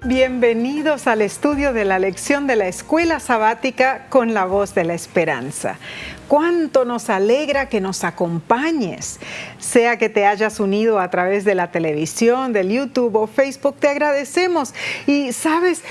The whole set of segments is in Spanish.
Bienvenidos al estudio de la lección de la Escuela Sabática con la Voz de la Esperanza. Cuánto nos alegra que nos acompañes, sea que te hayas unido a través de la televisión, del YouTube o Facebook, te agradecemos. Y sabes,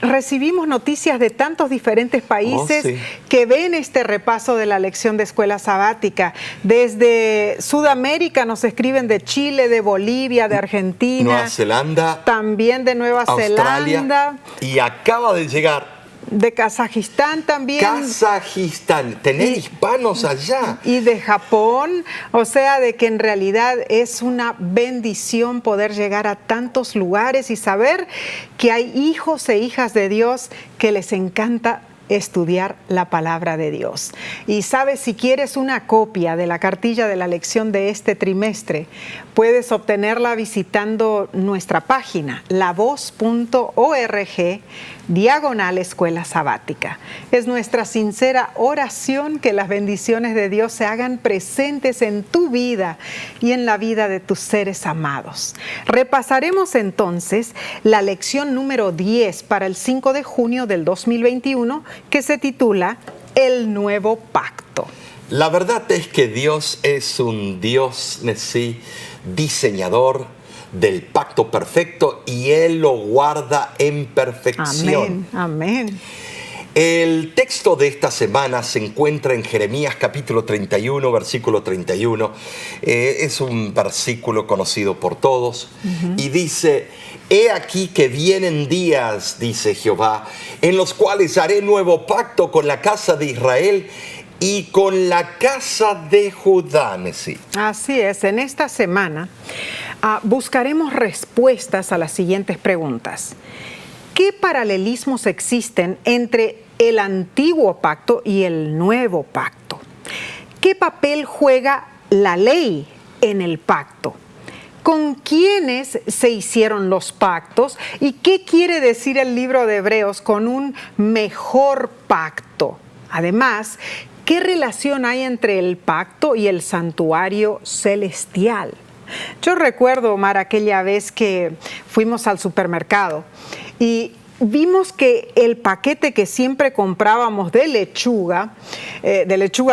recibimos noticias de tantos diferentes países que ven este repaso de la lección de Escuela Sabática. Desde Sudamérica nos escriben de Chile, de Bolivia, de Argentina, Nueva Zelanda, también de Nueva Australia, Zelanda, y acaba de llegar de Kazajistán también. Kazajistán, tener hispanos allá. Y de Japón, o sea, de que en realidad es una bendición poder llegar a tantos lugares y saber que hay hijos e hijas de Dios que les encanta estudiar la palabra de Dios. Y sabes, si quieres una copia de la cartilla de la lección de este trimestre, puedes obtenerla visitando nuestra página, lavoz.org/Escuela Sabática. Es nuestra sincera oración que las bendiciones de Dios se hagan presentes en tu vida y en la vida de tus seres amados. Repasaremos entonces la lección número 10 para el 5 de junio del 2021, que se titula El Nuevo Pacto. La verdad es que Dios es un Dios, sí, diseñador del pacto perfecto, y Él lo guarda en perfección. Amén, amén. El texto de esta semana se encuentra en Jeremías capítulo 31, versículo 31. Es un versículo conocido por todos. Y dice: he aquí que vienen días, dice Jehová, en los cuales haré nuevo pacto con la casa de Israel y con la casa de Judá. Así es, en esta semana buscaremos respuestas a las siguientes preguntas. ¿Qué paralelismos existen entre el antiguo pacto y el nuevo pacto? ¿Qué papel juega la ley en el pacto? ¿Con quiénes se hicieron los pactos? ¿Y qué quiere decir el libro de Hebreos con un mejor pacto? Además, ¿qué relación hay entre el pacto y el santuario celestial? Yo recuerdo, Omar, aquella vez que fuimos al supermercado y vimos que el paquete que siempre comprábamos de lechuga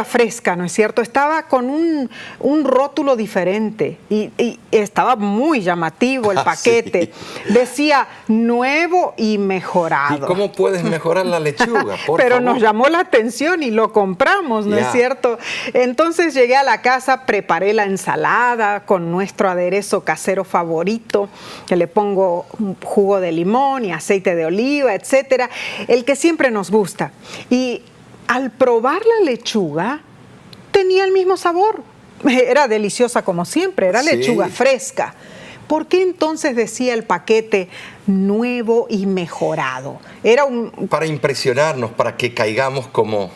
fresca, ¿no es cierto?, estaba con un rótulo diferente y estaba muy llamativo el paquete. Sí. Decía nuevo y mejorado. ¿Y cómo puedes mejorar la lechuga? Pero nos llamó la atención y lo compramos, ¿no es cierto? Entonces llegué a la casa, preparé la ensalada con nuestro aderezo casero favorito, que le pongo jugo de limón y aceite de oliva, etcétera, el que siempre nos gusta. Y al probar la lechuga, tenía el mismo sabor. Era deliciosa como siempre, era lechuga fresca. ¿Por qué entonces decía el paquete nuevo y mejorado? Era para impresionarnos, para que caigamos como...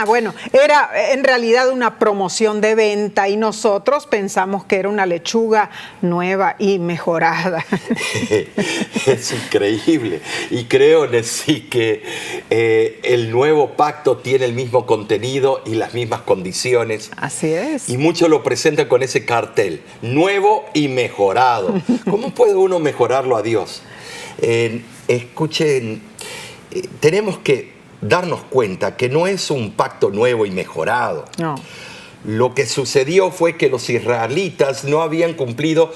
bueno, era en realidad una promoción de venta y nosotros pensamos que era una lechuga nueva y mejorada. Es increíble. Y creo, sí, que el nuevo pacto tiene el mismo contenido y las mismas condiciones. Así es. Y muchos lo presentan con ese cartel, nuevo y mejorado. ¿Cómo puede uno mejorarlo a Dios? Escuchen, tenemos que darnos cuenta que no es un pacto nuevo y mejorado. No. Lo que sucedió fue que los israelitas no habían cumplido,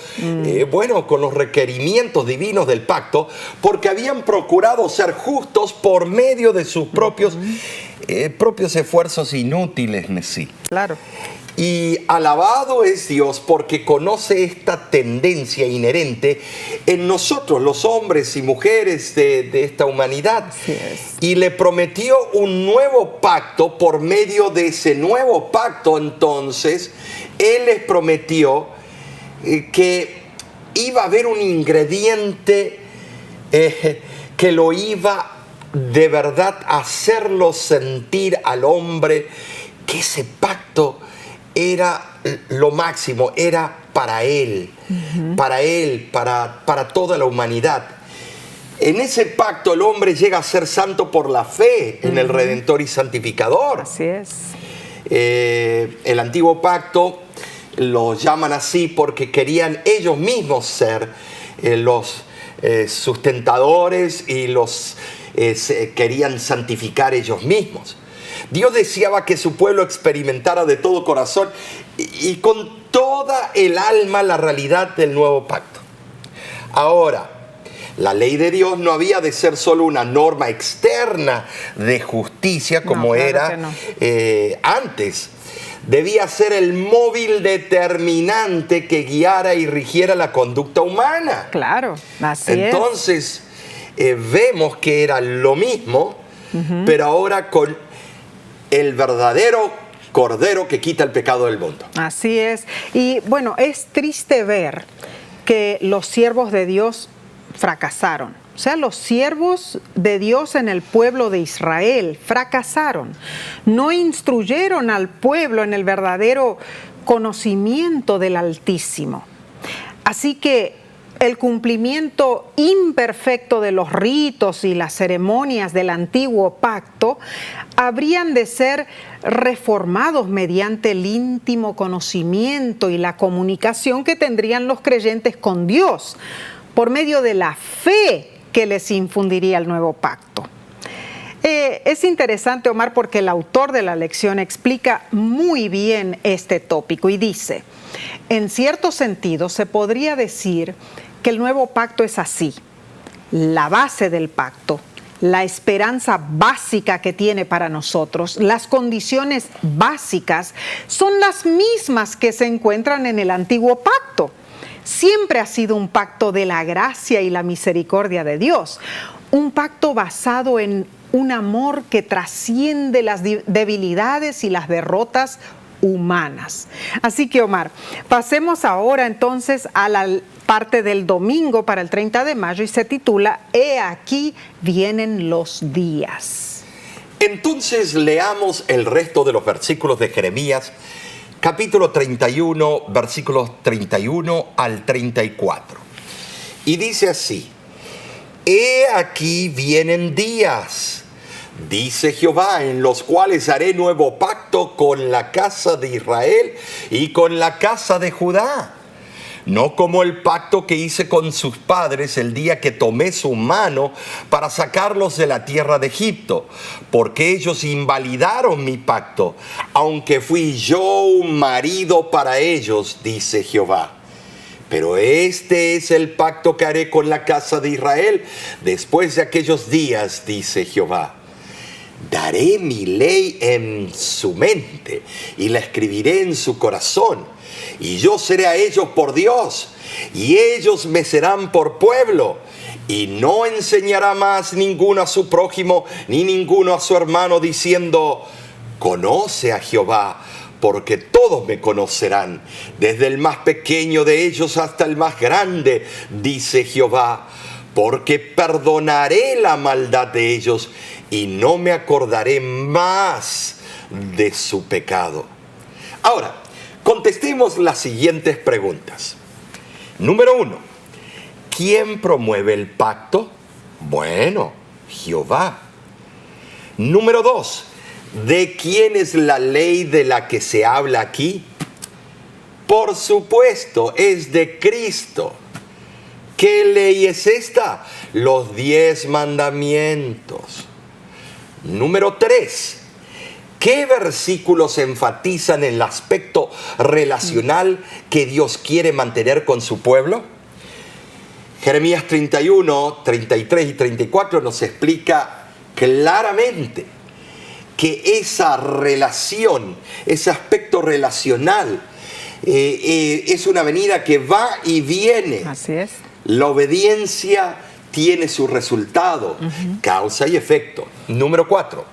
con los requerimientos divinos del pacto, porque habían procurado ser justos por medio de sus propios esfuerzos inútiles, sí. Claro. Y alabado es Dios porque conoce esta tendencia inherente en nosotros, los hombres y mujeres de esta humanidad. Así es. Y le prometió un nuevo pacto. Por medio de ese nuevo pacto, entonces, Él les prometió que iba a haber un ingrediente que lo iba de verdad a hacerlo sentir al hombre que ese pacto era lo máximo, era para Él, para toda la humanidad. En ese pacto el hombre llega a ser santo por la fe en el Redentor y Santificador. Así es. El antiguo pacto lo llaman así porque querían ellos mismos ser los sustentadores y los querían santificar ellos mismos. Dios deseaba que su pueblo experimentara de todo corazón y con toda el alma la realidad del nuevo pacto. Ahora, la ley de Dios no había de ser solo una norma externa de justicia como era antes. Debía ser el móvil determinante que guiara y rigiera la conducta humana. Claro, así Entonces, vemos que era lo mismo, pero ahora con el verdadero Cordero que quita el pecado del mundo. Así es. Y bueno, es triste ver que los siervos de Dios fracasaron. O sea, los siervos de Dios en el pueblo de Israel fracasaron. No instruyeron al pueblo en el verdadero conocimiento del Altísimo. Así que el cumplimiento imperfecto de los ritos y las ceremonias del antiguo pacto habrían de ser reformados mediante el íntimo conocimiento y la comunicación que tendrían los creyentes con Dios por medio de la fe que les infundiría el nuevo pacto. Es interesante, Omar, porque el autor de la lección explica muy bien este tópico y dice: en cierto sentido se podría decir que el nuevo pacto es así: la base del pacto, la esperanza básica que tiene para nosotros, las condiciones básicas son las mismas que se encuentran en el antiguo pacto. Siempre ha sido un pacto de la gracia y la misericordia de Dios, un pacto basado en un amor que trasciende las debilidades y las derrotas humanas. Así que, Omar, pasemos ahora entonces a la parte del domingo para el 30 de mayo y se titula He aquí vienen los días. Entonces leamos el resto de los versículos de Jeremías, capítulo 31, versículos 31 al 34. Y dice así: He aquí vienen días, dice Jehová, en los cuales haré nuevo pacto con la casa de Israel y con la casa de Judá. No como el pacto que hice con sus padres el día que tomé su mano para sacarlos de la tierra de Egipto, porque ellos invalidaron mi pacto, aunque fui yo un marido para ellos, dice Jehová. Pero este es el pacto que haré con la casa de Israel después de aquellos días, dice Jehová. Daré mi ley en su mente y la escribiré en su corazón. Y yo seré a ellos por Dios, y ellos me serán por pueblo. Y no enseñará más ninguno a su prójimo, ni ninguno a su hermano, diciendo: conoce a Jehová, porque todos me conocerán, desde el más pequeño de ellos hasta el más grande, dice Jehová. Porque perdonaré la maldad de ellos, y no me acordaré más de su pecado. Ahora, contestemos las siguientes preguntas. Número 1. ¿Quién promueve el pacto? Bueno, Jehová. Número 2. ¿De quién es la ley de la que se habla aquí? Por supuesto, es de Cristo. ¿Qué ley es esta? Los 10 mandamientos. Número 3. ¿Qué versículos enfatizan el aspecto relacional que Dios quiere mantener con su pueblo? Jeremías 31, 33 y 34 nos explica claramente que esa relación, ese aspecto relacional, es una venida que va y viene. Así es. La obediencia tiene su resultado, causa y efecto. Número 4.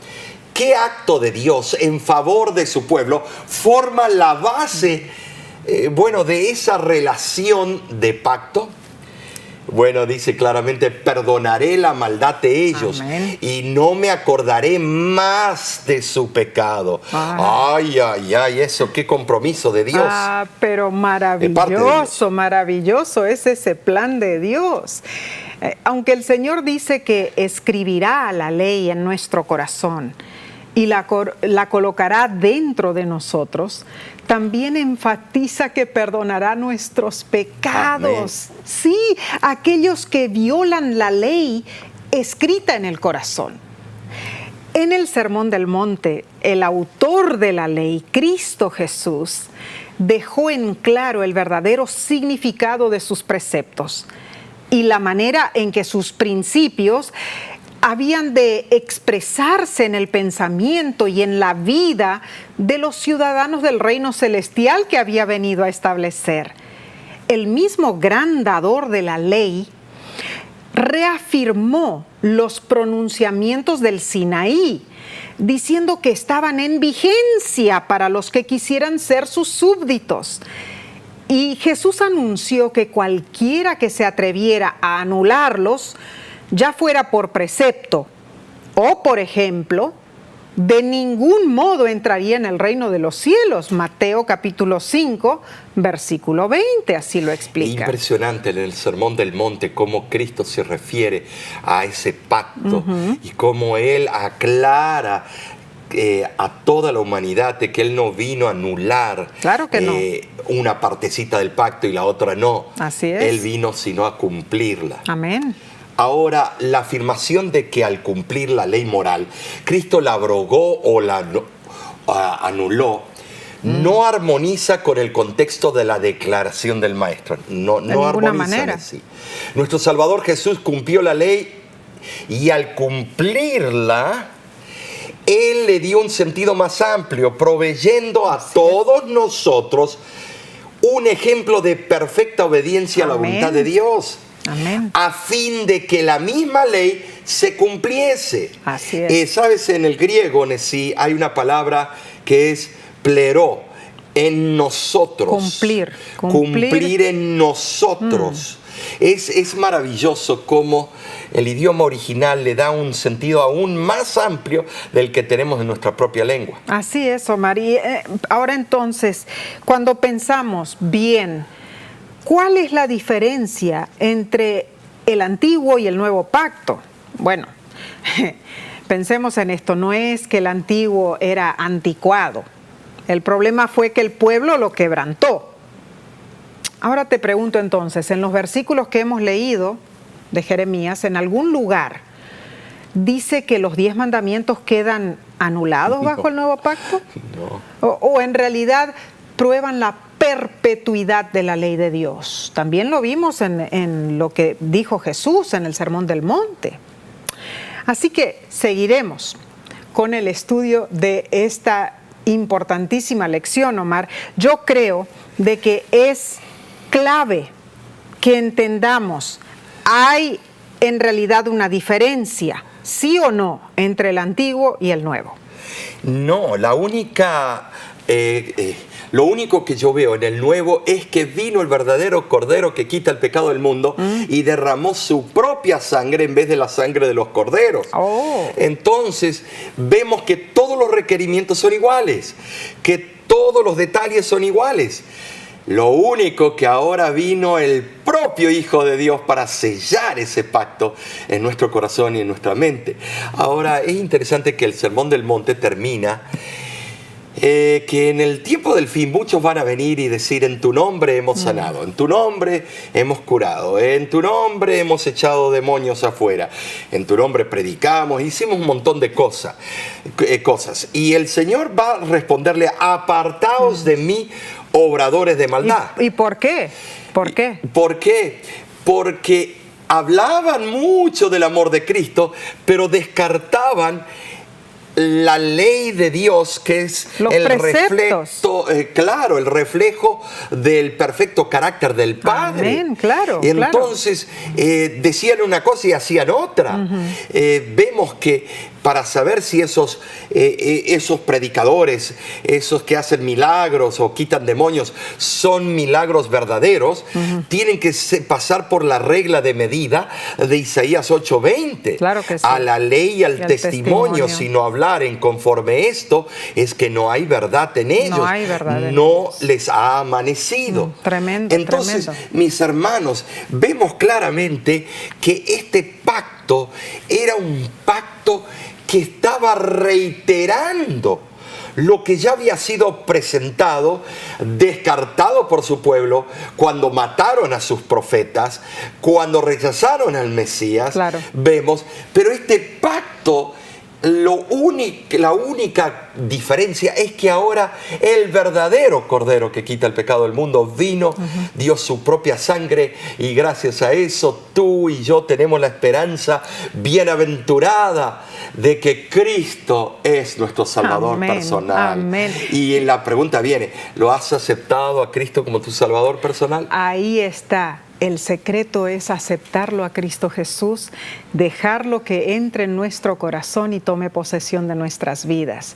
¿Qué acto de Dios en favor de su pueblo forma la base, de esa relación de pacto? Bueno, dice claramente: perdonaré la maldad de ellos. Amén. Y no me acordaré más de su pecado. Ay, eso, qué compromiso de Dios. Pero maravilloso, maravilloso es ese plan de Dios. Aunque el Señor dice que escribirá la ley en nuestro corazón y la colocará dentro de nosotros, también enfatiza que perdonará nuestros pecados. Amén. Sí, aquellos que violan la ley escrita en el corazón. En el Sermón del Monte, el autor de la ley, Cristo Jesús, dejó en claro el verdadero significado de sus preceptos y la manera en que sus principios habían de expresarse en el pensamiento y en la vida de los ciudadanos del reino celestial que había venido a establecer. El mismo gran dador de la ley reafirmó los pronunciamientos del Sinaí, diciendo que estaban en vigencia para los que quisieran ser sus súbditos. Y Jesús anunció que cualquiera que se atreviera a anularlos, ya fuera por precepto o por ejemplo, de ningún modo entraría en el reino de los cielos. Mateo capítulo 5, versículo 20, así lo explica. Impresionante en el Sermón del Monte cómo Cristo se refiere a ese pacto y cómo Él aclara a toda la humanidad de que Él no vino a anular Claro que no. una partecita del pacto y la otra no. Así es. Él vino sino a cumplirla. Amén. Ahora, la afirmación de que al cumplir la ley moral, Cristo la abrogó o la anuló, no armoniza con el contexto de la declaración del Maestro. No ninguna armonizan manera. así. Nuestro Salvador Jesús cumplió la ley y al cumplirla, Él le dio un sentido más amplio, proveyendo a todos nosotros un ejemplo de perfecta obediencia a la voluntad de Dios. Amén. A fin de que la misma ley se cumpliese. Así es. Sabes, en el griego, Nesí, hay una palabra que es pleró, en nosotros. Cumplir en nosotros. Es maravilloso cómo el idioma original le da un sentido aún más amplio del que tenemos en nuestra propia lengua. Así es, Omar. Y ahora entonces, cuando pensamos bien, ¿cuál es la diferencia entre el antiguo y el nuevo pacto? Bueno, pensemos en esto, no es que el antiguo era anticuado, el problema fue que el pueblo lo quebrantó. Ahora te pregunto entonces, en los versículos que hemos leído de Jeremías, ¿en algún lugar dice que los 10 mandamientos quedan anulados bajo el nuevo pacto? No. ¿O en realidad prueban la perpetuidad de la ley de Dios? También lo vimos en lo que dijo Jesús en el Sermón del Monte. Así que seguiremos con el estudio de esta importantísima lección, Omar. Yo creo de que es clave que entendamos, hay en realidad una diferencia, sí o no, entre el antiguo y el nuevo. No, lo único que yo veo en el nuevo es que vino el verdadero Cordero que quita el pecado del mundo y derramó su propia sangre en vez de la sangre de los corderos. Entonces vemos que todos los requerimientos son iguales, que todos los detalles son iguales. Lo único que ahora vino el propio Hijo de Dios para sellar ese pacto en nuestro corazón y en nuestra mente. Ahora es interesante que el Sermón del Monte termina que en el tiempo del fin muchos van a venir y decir: en tu nombre hemos sanado, en tu nombre hemos curado, en tu nombre hemos echado demonios afuera, en tu nombre predicamos, hicimos un montón de cosas. Y el Señor va a responderle: apartaos de mí, obradores de maldad. ¿Y por qué? ¿Por qué? ¿Por qué? Porque hablaban mucho del amor de Cristo, pero descartaban la ley de Dios, que es el reflejo, el reflejo del perfecto carácter del Padre. Amén, claro. Y entonces decían una cosa y hacían otra. Vemos que para saber si esos predicadores, esos que hacen milagros o quitan demonios, son milagros verdaderos, tienen que pasar por la regla de medida de Isaías 8:20. Claro que sí. A la ley y al testimonio, si no hablaren conforme esto, es que no hay verdad en ellos. No hay verdad en no ellos. les ha amanecido. Tremendo. Entonces, tremendo. mis hermanos, vemos claramente que este pacto era un pacto que estaba reiterando lo que ya había sido presentado, descartado por su pueblo, cuando mataron a sus profetas, cuando rechazaron al Mesías, Claro. vemos, pero este pacto, la única diferencia es que ahora el verdadero Cordero que quita el pecado del mundo vino, dio su propia sangre, y gracias a eso tú y yo tenemos la esperanza bienaventurada de que Cristo es nuestro Salvador Amén, personal. amén. Y la pregunta viene, ¿lo has aceptado a Cristo como tu Salvador personal? Ahí está. El secreto es aceptarlo a Cristo Jesús, dejarlo que entre en nuestro corazón y tome posesión de nuestras vidas.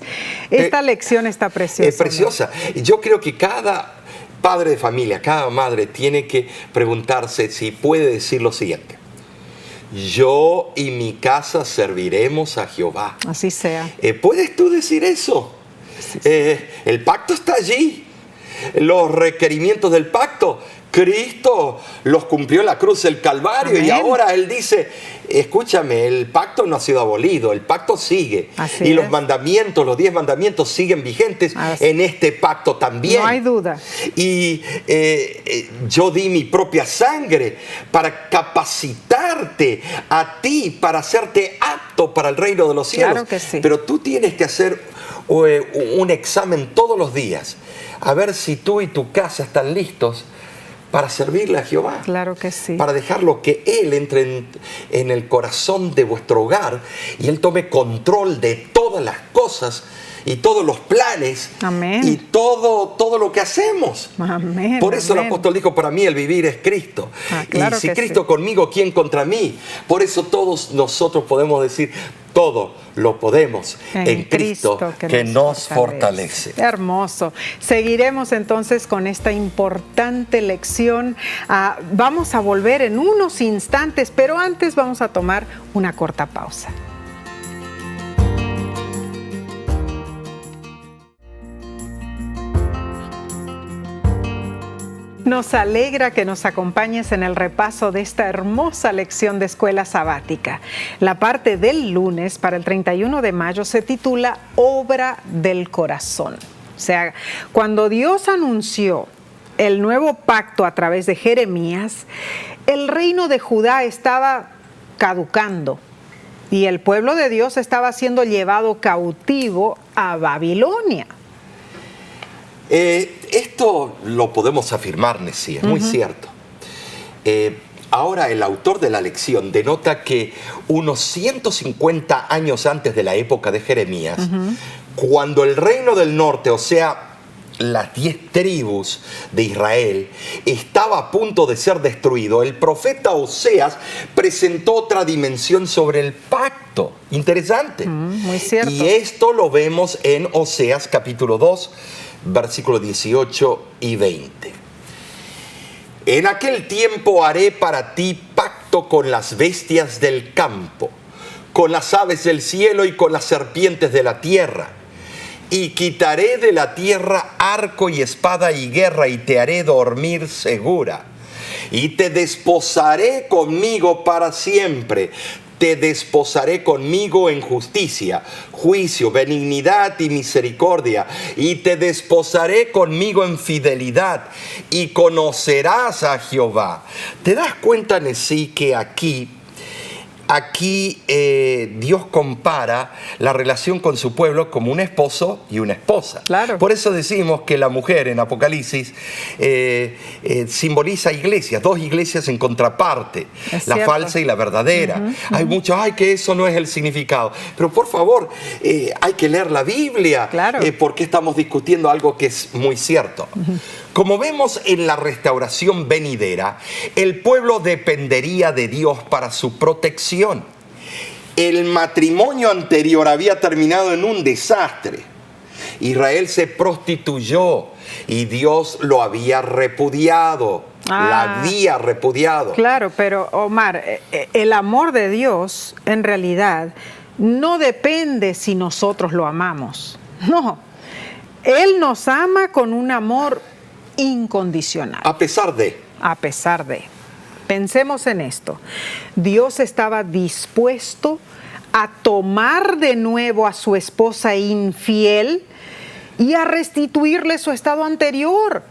Esta lección está preciosa. Es preciosa. Y yo creo que cada padre de familia, cada madre tiene que preguntarse si puede decir lo siguiente: yo y mi casa serviremos a Jehová. Así sea. ¿Puedes tú decir eso? El pacto está allí. Los requerimientos del pacto, Cristo los cumplió en la cruz del Calvario. Amén. Y ahora Él dice, escúchame, el pacto no ha sido abolido, el pacto sigue. Así y es. los mandamientos, los 10 mandamientos siguen vigentes en este pacto también. No hay duda. Y yo di mi propia sangre para capacitarte a ti, para hacerte apto para el reino de los cielos. Claro que sí. Pero tú tienes que hacer un examen todos los días, a ver si tú y tu casa están listos para servirle a Jehová. Claro que sí. Para dejarlo que Él entre en el corazón de vuestro hogar y Él tome control de todas las cosas y todos los planes. Amén. Y todo lo que hacemos. Amén. Por eso amén. el apóstol dijo, para mí el vivir es Cristo. Claro y si que Cristo sí. conmigo, ¿quién contra mí? Por eso todos nosotros podemos decir, todo lo podemos en Cristo que nos fortalece. Hermoso. Seguiremos entonces con esta importante lección. Vamos a volver en unos instantes, pero antes vamos a tomar una corta pausa. Nos alegra que nos acompañes en el repaso de esta hermosa lección de escuela sabática. La parte del lunes para el 31 de mayo se titula Obra del Corazón. O sea, cuando Dios anunció el nuevo pacto a través de Jeremías, el reino de Judá estaba caducando y el pueblo de Dios estaba siendo llevado cautivo a Babilonia. Esto lo podemos afirmar, Nessie, es muy cierto. Ahora el autor de la lección denota que unos 150 años antes de la época de Jeremías, cuando el reino del norte, o sea, las 10 tribus de Israel, estaba a punto de ser destruido, el profeta Oseas presentó otra dimensión sobre el pacto. Interesante. Muy cierto. Y esto lo vemos en Oseas capítulo 2, versículos 18 y 20. En aquel tiempo haré para ti pacto con las bestias del campo, con las aves del cielo y con las serpientes de la tierra. Y quitaré de la tierra arco y espada y guerra, y te haré dormir segura. Y te desposaré conmigo para siempre. Te desposaré conmigo en justicia, juicio, benignidad y misericordia. Y te desposaré conmigo en fidelidad. Y conocerás a Jehová. ¿Te das cuenta, Nessie, que aquí Dios compara la relación con su pueblo como un esposo y una esposa? Claro. Por eso decimos que la mujer en Apocalipsis simboliza iglesias, dos iglesias en contraparte, Es la cierto. falsa y la verdadera. Hay muchos, que eso no es el significado. Pero por favor, hay que leer la Biblia, Claro. porque estamos discutiendo algo que es muy cierto. Como vemos en la restauración venidera, el pueblo dependería de Dios para su protección. El matrimonio anterior había terminado en un desastre. Israel se prostituyó y Dios lo había repudiado. La había repudiado. Claro, pero Omar, el amor de Dios en realidad no depende si nosotros lo amamos. No, Él nos ama con un amor incondicional. A pesar de. A pesar de. Pensemos en esto. Dios estaba dispuesto a tomar de nuevo a su esposa infiel y a restituirle su estado anterior.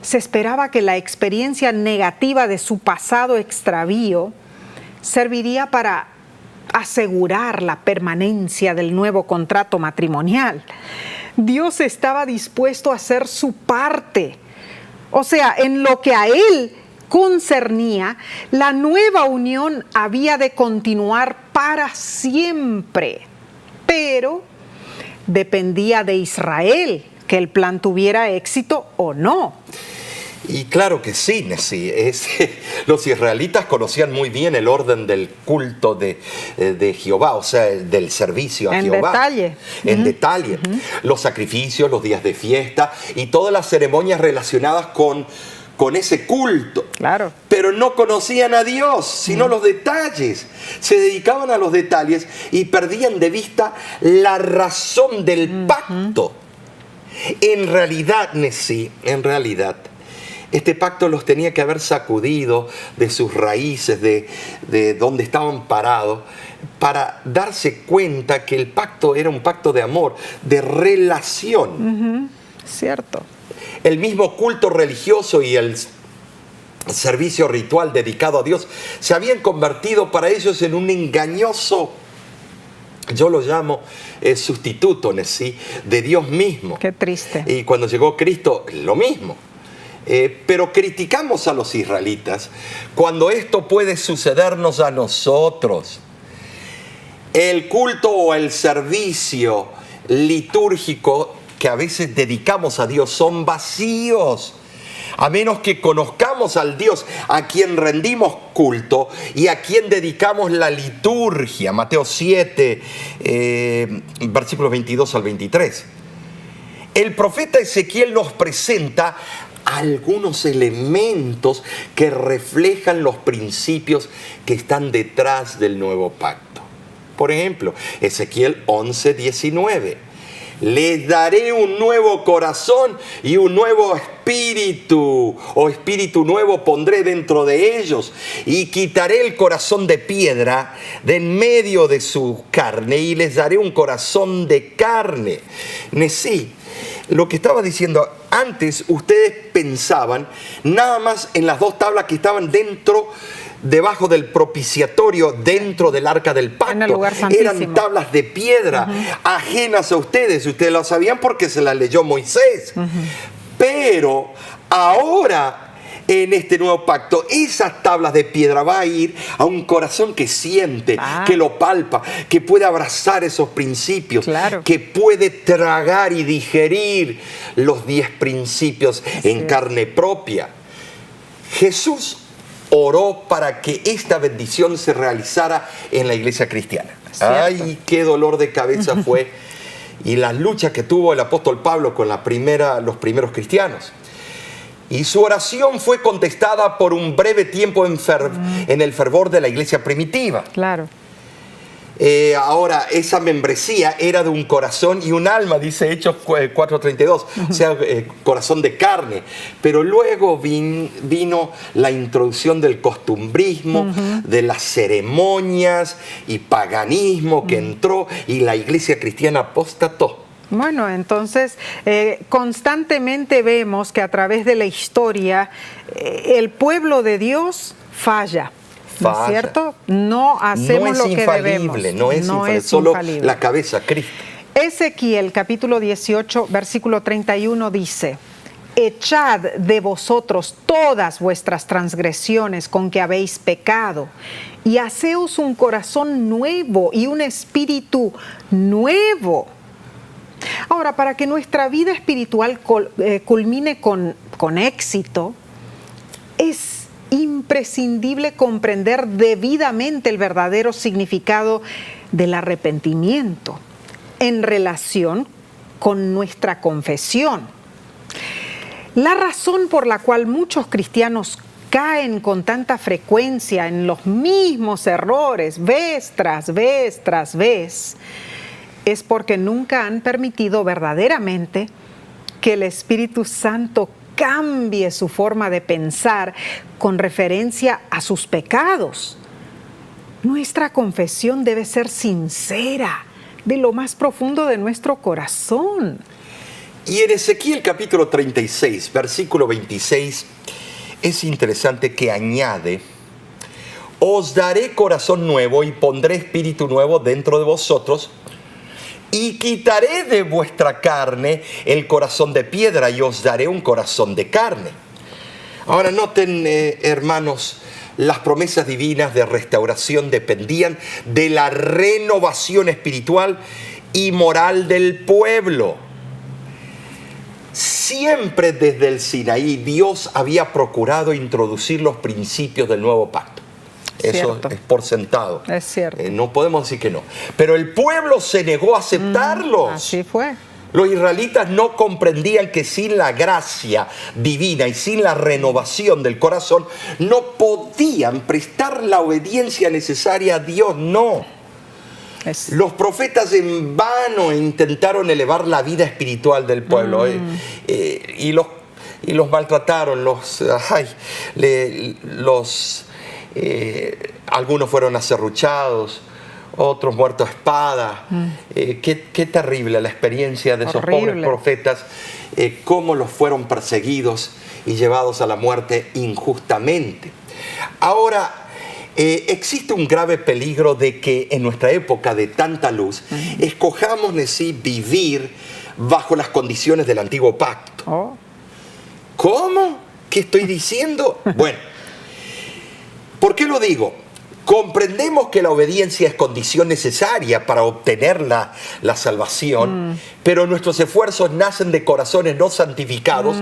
Se esperaba que la experiencia negativa de su pasado extravío serviría para asegurar la permanencia del nuevo contrato matrimonial. Dios estaba dispuesto a hacer su parte. O sea, en lo que a Él concernía, la nueva unión había de continuar para siempre. Pero dependía de Israel que el plan tuviera éxito o no. Y claro que sí, Nessie. Los israelitas conocían muy bien el orden del culto de Jehová, o sea, del servicio a Jehová. En detalle. Los sacrificios, los días de fiesta y todas las ceremonias relacionadas con ese culto. Claro. Pero no conocían a Dios, sino los detalles. Se dedicaban a los detalles y perdían de vista la razón del pacto. En realidad, Nessie, este pacto los tenía que haber sacudido de sus raíces, de donde estaban parados, para darse cuenta que el pacto era un pacto de amor, de relación. Cierto. El mismo culto religioso y el servicio ritual dedicado a Dios se habían convertido para ellos en un engañoso, yo lo llamo sustituto, Nessie, de Dios mismo. Qué triste. Y cuando llegó Cristo, lo mismo. Pero criticamos a los israelitas cuando esto puede sucedernos a nosotros. El culto o el servicio litúrgico que a veces dedicamos a Dios son vacíos, a menos que conozcamos al Dios a quien rendimos culto y a quien dedicamos la liturgia. Mateo 7, versículos 22 al 23. El profeta Ezequiel nos presenta algunos elementos que reflejan los principios que están detrás del nuevo pacto. Por ejemplo, Ezequiel 11, 19. Les daré un nuevo corazón y un nuevo espíritu, o espíritu nuevo pondré dentro de ellos, y quitaré el corazón de piedra de en medio de su carne y les daré un corazón de carne. Nessie, lo que estaba diciendo antes, ustedes pensaban nada más en las dos tablas que estaban debajo del propiciatorio, dentro del arca del pacto. En el lugar santísimo. Eran tablas de piedra, ajenas a ustedes. Ustedes lo sabían porque se las leyó Moisés. Pero ahora, en este nuevo pacto, esas tablas de piedra va a ir a un corazón que siente, que lo palpa, que puede abrazar esos principios, que puede tragar y digerir los 10 principios en carne propia. Jesús oró para que esta bendición se realizara en la iglesia cristiana. ¡Ay, qué dolor de cabeza fue! Y las luchas que tuvo el apóstol Pablo con los primeros cristianos. Y su oración fue contestada por un breve tiempo en el fervor de la iglesia primitiva. Claro. Ahora, esa membresía era de un corazón y un alma, dice Hechos 4:32, o sea, corazón de carne. Pero luego vino la introducción del costumbrismo, de las ceremonias y paganismo que entró y la iglesia cristiana apostató. Bueno, entonces constantemente vemos que a través de la historia el pueblo de Dios falla. ¿No es cierto? No hacemos lo que debemos. No es infalible, solo la cabeza, Cristo. Ezequiel capítulo 18, versículo 31 dice: echad de vosotros todas vuestras transgresiones con que habéis pecado, y haceos un corazón nuevo y un espíritu nuevo. Ahora, para que nuestra vida espiritual culmine con éxito, es imprescindible comprender debidamente el verdadero significado del arrepentimiento en relación con nuestra confesión. La razón por la cual muchos cristianos caen con tanta frecuencia en los mismos errores, vez tras vez tras vez, es porque nunca han permitido verdaderamente que el Espíritu Santo cambie su forma de pensar con referencia a sus pecados. Nuestra confesión debe ser sincera, de lo más profundo de nuestro corazón. Y en Ezequiel capítulo 36, versículo 26, es interesante que añade: os daré corazón nuevo y pondré espíritu nuevo dentro de vosotros, y quitaré de vuestra carne el corazón de piedra y os daré un corazón de carne. Ahora noten, hermanos, las promesas divinas de restauración dependían de la renovación espiritual y moral del pueblo. Siempre desde el Sinaí Dios había procurado introducir los principios del nuevo pacto. Eso es por sentado. Es cierto. No podemos decir que no. Pero el pueblo se negó a aceptarlos. Así fue. Los israelitas no comprendían que sin la gracia divina y sin la renovación del corazón no podían prestar la obediencia necesaria a Dios. No. Los profetas en vano intentaron elevar la vida espiritual del pueblo y los maltrataron. Algunos fueron aserruchados, otros muertos a espada. Qué terrible la experiencia de esos pobres profetas, cómo los fueron perseguidos y llevados a la muerte injustamente. Ahora, existe un grave peligro de que en nuestra época de tanta luz escojamos vivir bajo las condiciones del antiguo pacto. ¿Cómo? ¿Qué estoy diciendo? Bueno, ¿por qué lo digo? Comprendemos que la obediencia es condición necesaria para obtener la salvación, pero nuestros esfuerzos nacen de corazones no santificados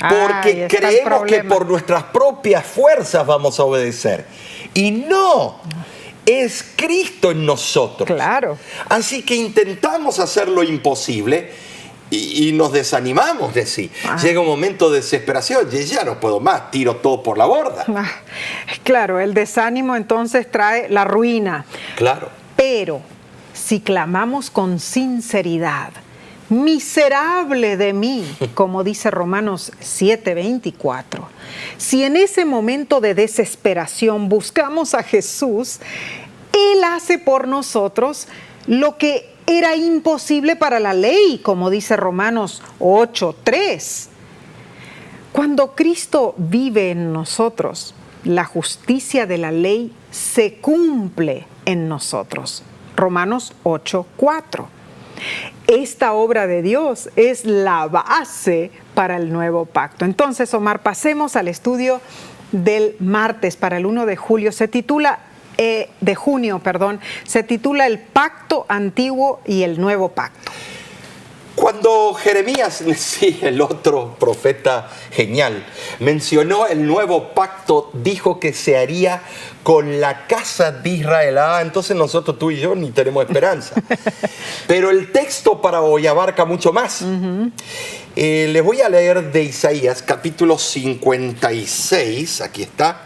porque creemos que por nuestras propias fuerzas vamos a obedecer. Y no, es Cristo en nosotros. Claro. Así que intentamos hacer lo imposible y nos desanimamos de sí. Llega un momento de desesperación y ya no puedo más, tiro todo por la borda. Claro, el desánimo entonces trae la ruina. Claro. Pero si clamamos con sinceridad, miserable de mí, como dice Romanos 7:24, si en ese momento de desesperación buscamos a Jesús, Él hace por nosotros lo que era imposible para la ley, como dice Romanos 8:3. Cuando Cristo vive en nosotros, la justicia de la ley se cumple en nosotros. Romanos 8:4. Esta obra de Dios es la base para el nuevo pacto. Entonces, Omar, pasemos al estudio del martes para el 1 de julio. Se titula se titula El Pacto Antiguo y el Nuevo Pacto. Cuando Jeremías, sí, el otro profeta genial, mencionó el nuevo pacto, dijo que se haría con la casa de Israel. Entonces nosotros, tú y yo, ni tenemos esperanza. Pero el texto para hoy abarca mucho más. Les voy a leer de Isaías, capítulo 56, aquí está,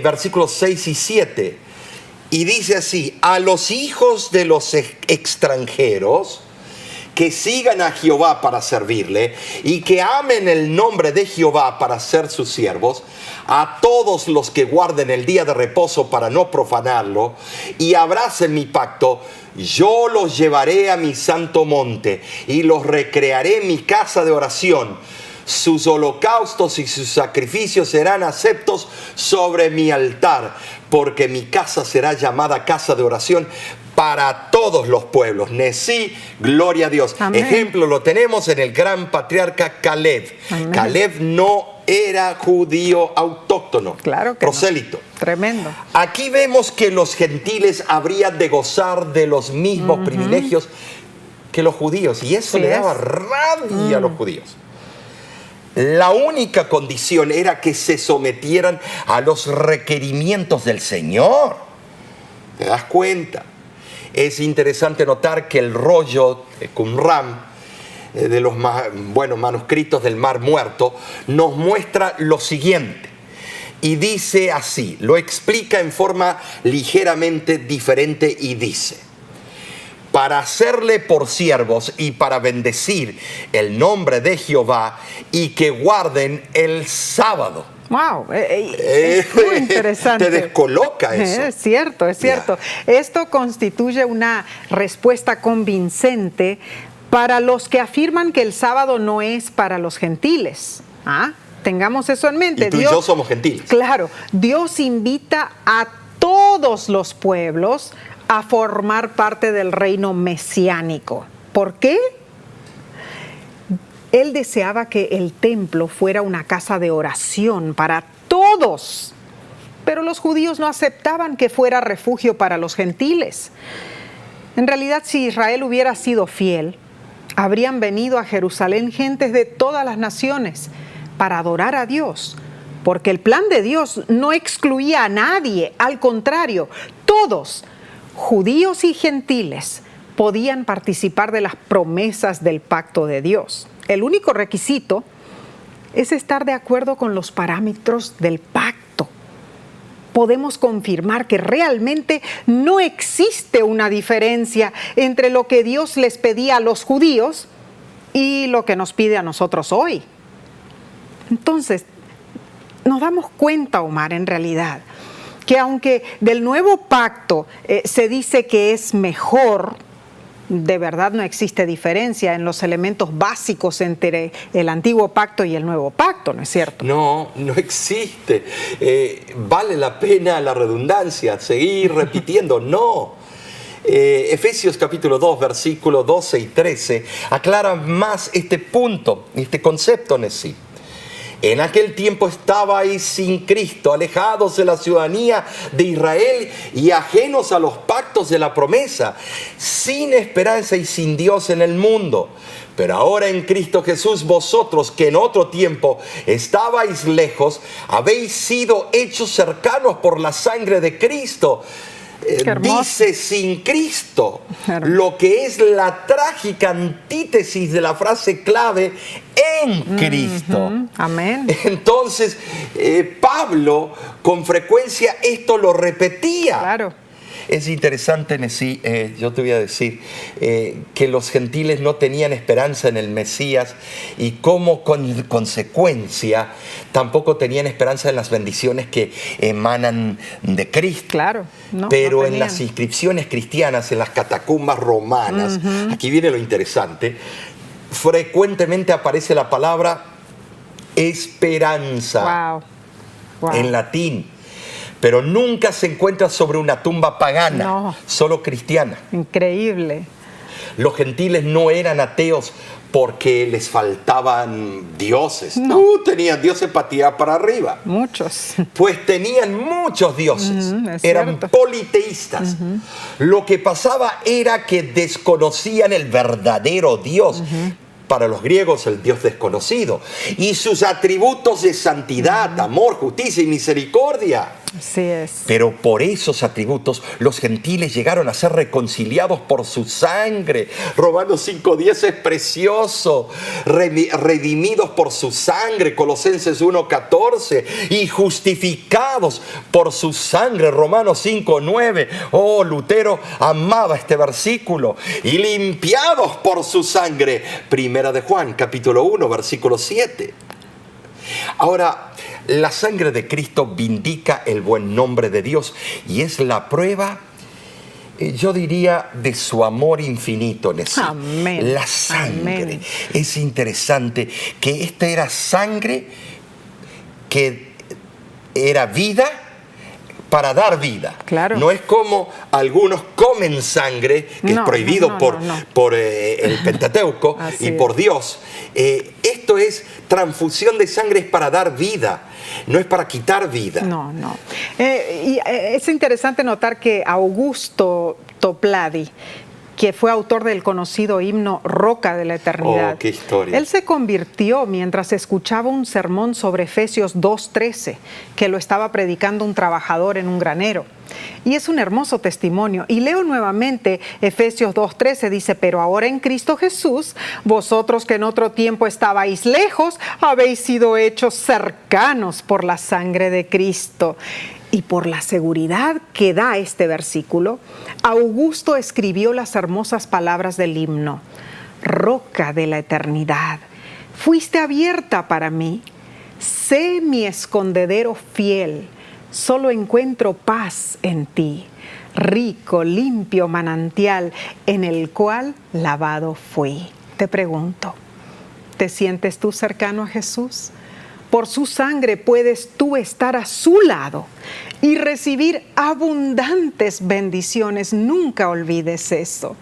versículos 6 y 7. Y dice así: a los hijos de los extranjeros que sigan a Jehová para servirle y que amen el nombre de Jehová para ser sus siervos, a todos los que guarden el día de reposo para no profanarlo y abracen mi pacto, yo los llevaré a mi santo monte y los recrearé en mi casa de oración. Sus holocaustos y sus sacrificios serán aceptos sobre mi altar, porque mi casa será llamada casa de oración para todos los pueblos. Nesí, gloria a Dios. Amén. Ejemplo lo tenemos en el gran patriarca Caleb. Amén. Caleb no era judío autóctono, claro que prosélito. No. Tremendo. Aquí vemos que los gentiles habrían de gozar de los mismos privilegios que los judíos, y eso le daba rabia a los judíos. La única condición era que se sometieran a los requerimientos del Señor. ¿Te das cuenta? Es interesante notar que el rollo Qumran de los manuscritos del Mar Muerto nos muestra lo siguiente. Y dice así, lo explica en forma ligeramente diferente y dice: para hacerle por siervos y para bendecir el nombre de Jehová y que guarden el sábado. Wow, es muy interesante. Te descoloca eso. Es cierto, es cierto. Yeah. Esto constituye una respuesta convincente para los que afirman que el sábado no es para los gentiles. Tengamos eso en mente. Y tú y yo somos gentiles. Claro, Dios invita a todos los pueblos a formar parte del reino mesiánico. ¿Por qué? Él deseaba que el templo fuera una casa de oración para todos, pero los judíos no aceptaban que fuera refugio para los gentiles. En realidad, si Israel hubiera sido fiel, habrían venido a Jerusalén gentes de todas las naciones para adorar a Dios, porque el plan de Dios no excluía a nadie, al contrario, todos, judíos y gentiles, podían participar de las promesas del pacto de Dios. El único requisito es estar de acuerdo con los parámetros del pacto. Podemos confirmar que realmente no existe una diferencia entre lo que Dios les pedía a los judíos y lo que nos pide a nosotros hoy. Entonces, nos damos cuenta, Omar, en realidad, que aunque del nuevo pacto se dice que es mejor, de verdad no existe diferencia en los elementos básicos entre el antiguo pacto y el nuevo pacto, ¿no es cierto? No, no existe. Vale la pena la redundancia, seguir repitiendo, no. Efesios capítulo 2, versículos 12 y 13 aclaran más este punto, este concepto en sí. En aquel tiempo estabais sin Cristo, alejados de la ciudadanía de Israel y ajenos a los pactos de la promesa, sin esperanza y sin Dios en el mundo. Pero ahora en Cristo Jesús, vosotros que en otro tiempo estabais lejos, habéis sido hechos cercanos por la sangre de Cristo. Dice sin Cristo, lo que es la trágica antítesis de la frase clave en Cristo. Amén. Entonces, Pablo con frecuencia esto lo repetía. Claro. Es interesante, Nesí, yo te voy a decir que los gentiles no tenían esperanza en el Mesías y como consecuencia tampoco tenían esperanza en las bendiciones que emanan de Cristo. Claro. No, pero no en las inscripciones cristianas, en las catacumbas romanas, aquí viene lo interesante, frecuentemente aparece la palabra esperanza en latín. Pero nunca se encuentra sobre una tumba pagana, solo cristiana. Increíble. Los gentiles no eran ateos porque les faltaban dioses. Tenían dioses para tirar para arriba. Muchos. Pues tenían muchos dioses. Eran cierto. politeístas. Lo que pasaba era que desconocían el verdadero Dios. Para los griegos, el Dios desconocido. Y sus atributos de santidad, amor, justicia y misericordia. Así es. Pero por esos atributos los gentiles llegaron a ser reconciliados por su sangre. Romanos 5:10 es precioso. Redimidos por su sangre, Colosenses 1:14. Y justificados por su sangre, Romanos 5:9. Oh, Lutero amaba este versículo. Y limpiados por su sangre, Primera de Juan, capítulo 1, versículo 7. Ahora, la sangre de Cristo vindica el buen nombre de Dios y es la prueba, yo diría, de su amor infinito. Amén. La sangre. Amén. Es interesante que esta era sangre que era vida para dar vida. Claro. No es como algunos comen sangre, que es prohibido por el Pentateuco y por Dios. Esto es transfusión de sangre, es para dar vida, no es para quitar vida. Es interesante notar que Augusto Toplady, que fue autor del conocido himno Roca de la Eternidad. Oh, qué historia. Él se convirtió mientras escuchaba un sermón sobre Efesios 2:13, que lo estaba predicando un trabajador en un granero. Y es un hermoso testimonio. Y leo nuevamente Efesios 2:13, dice, pero ahora en Cristo Jesús, vosotros que en otro tiempo estabais lejos, habéis sido hechos cercanos por la sangre de Cristo. Y por la seguridad que da este versículo, Augusto escribió las hermosas palabras del himno. Roca de la eternidad, fuiste abierta para mí. Sé mi escondedero fiel, solo encuentro paz en ti. Rico, limpio manantial en el cual lavado fui. te pregunto, ¿te sientes tú cercano a Jesús? Por su sangre puedes tú estar a su lado y recibir abundantes bendiciones. Nunca olvides eso.